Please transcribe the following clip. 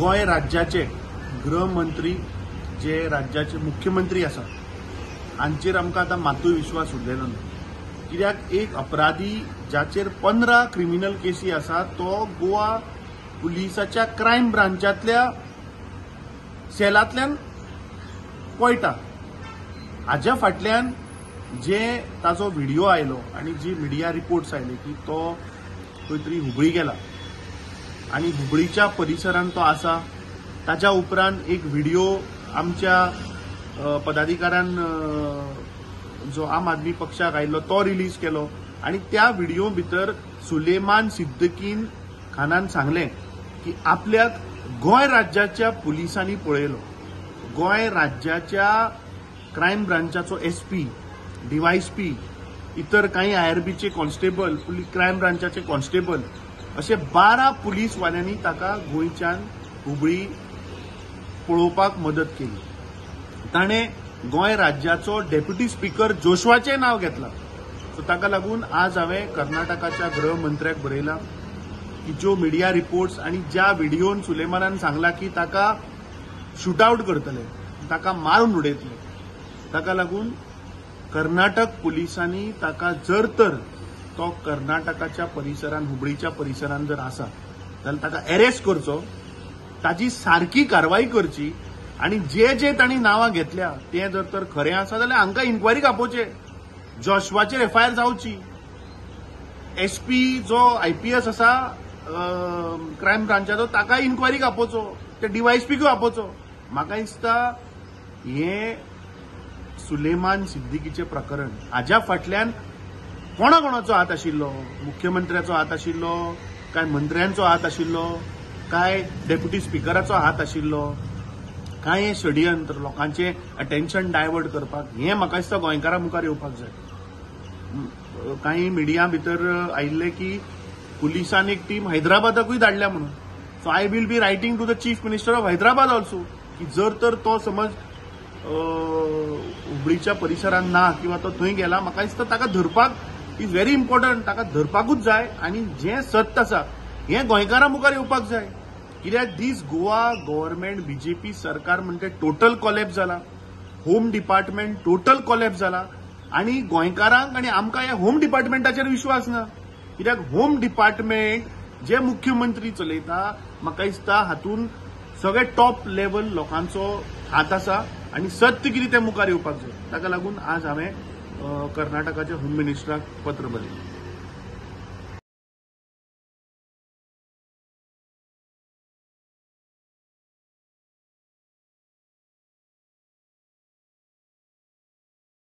गोय राज्याचे गृहमंत्री जे राज्याचे मुख्यमंत्री आसा हांचेर आमकां आतां मातूय विश्वास उरलेलो ना। कित्याक एक अपराधी जाचेर 15 क्रिमिनल केसी आसा तो गोवा पुलिसाच्या क्रायम ब्रांचातल्या सेलांतल्यान पळटा। हाच्या फाटल्यान जे ताजो व्हिडिओ आयलो आनी जी मिडिया रिपोर्ट्स आयले की तो खंय तरी हुबळी गेला आनी हुबळीच्या परिसरांत तो आसा। ताच्या उपरांत एक व्हिडिओ आमच्या पदाधिकाऱ्यान जो आम आदमी पक्षाक आयिल्लो तो रिलीज केलो आनी त्या व्हिडिओ भितर सुलेमान सिद्दीकी खानान सांगलें की आपल्याक गोय राज्याच्या पुलिसांनी पळयलो। गोय राज्याच्या क्रायम ब्रांचाचो एसपी, डीवायएसपी, इतर काही आयआरबीचे कॉन्स्टेबल, क्रायम ब्रांचाचे कॉन्स्टेबल असे 12 पुलीस वाल्यांनी ताका गोंयच्यान हुबळी पळोवपाक मदत केली। ताणे गोय राज्याचो डेप्युटी स्पीकर जोशवाचे नाव घेतला। सो ताका लागून आज हांवें कर्नाटकाच्या गृहमंत्र्याक बरयला की ज्यो मिडिया रिपोर्ट्स आणि ज्या व्हिडिओन सुलेमानान सांगला की ताका शूटआउट करतले, ताका मारून उडयतले, ताका लागून कर्नाटक पुलिसांनी ताका जर तर तो कर्नाटकाच्या परिसरांत हुबळीच्या परिसरांत जर आसा जाल्यार ताका अरेस्ट करचो, ताची सारकी कारवाई करची आणि जे जे तांणी नांवां घेतल्या ते जर तर खरें आसा जाल्यार हांकां इन्क्वायरीक आपोवचे, जोशवाचेर एफआयआर जावची। एसपी जो आयपीएस आसा क्रायम ब्रांचाचो ताकाय इन्क्वायरीक आपोवचो, ते डीवायएसपीकूय आपोवचो। म्हाका दिसता हे सुलेमान सिद्दीकीचे प्रकरण हाज्या फाटल्यान कोणाकोणाचो हात आशिल्लो, मुख्यमंत्र्याचो हात आशिल्लो काय मंत्र्यांचो हात आशिल्लो काय डेप्युटी स्पीकराचो हात आशिल्लो काय हे षडयंत्र लोकांचे अटेन्शन डायवर्ट करपाक हे म्हाका दिसता गोंयकारां मुखार येवपाक जाय। काही मिडिया भितर आयिल्ले की पुलिसान एक टीम हैदराबादाकूय धाडल्या म्हणून। So I will be writing to the chief minister of Hyderabad also की जर तर तो समज हुबळीच्या परिसरांत ना किंवा तो थंय गेला म्हाका दिसता ताका धरपाक इज व्हेरी इम्पॉर्टंट, ताका धरपाकूच जाय आणि जे सत्य आसा हे गोंयकारां मुखार येवपाक जाय। कित्याक दीस गोवा गव्हर्नमेंट बीजेपी सरकार म्हणटे टोटल कॉलॅप्स जाला, होम डिपार्टमेंट टोटल कॉलॅप्स जाला आणि गोंयकारांक आणि आमकां ह्या होम डिपार्टमेंटाचेर विश्वास ना। कित्याक होम डिपार्टमेंट जे मुख्यमंत्री चलयता म्हाका दिसता हातून सगळे टॉप लेवल लोकांचो हात आसा आणि सत्य कितें ते मुखार येवपाक जाय। ताका लागून आज हांवें कर्नाटकाच्या होम मिनिस्टराक पत्र बरयलें।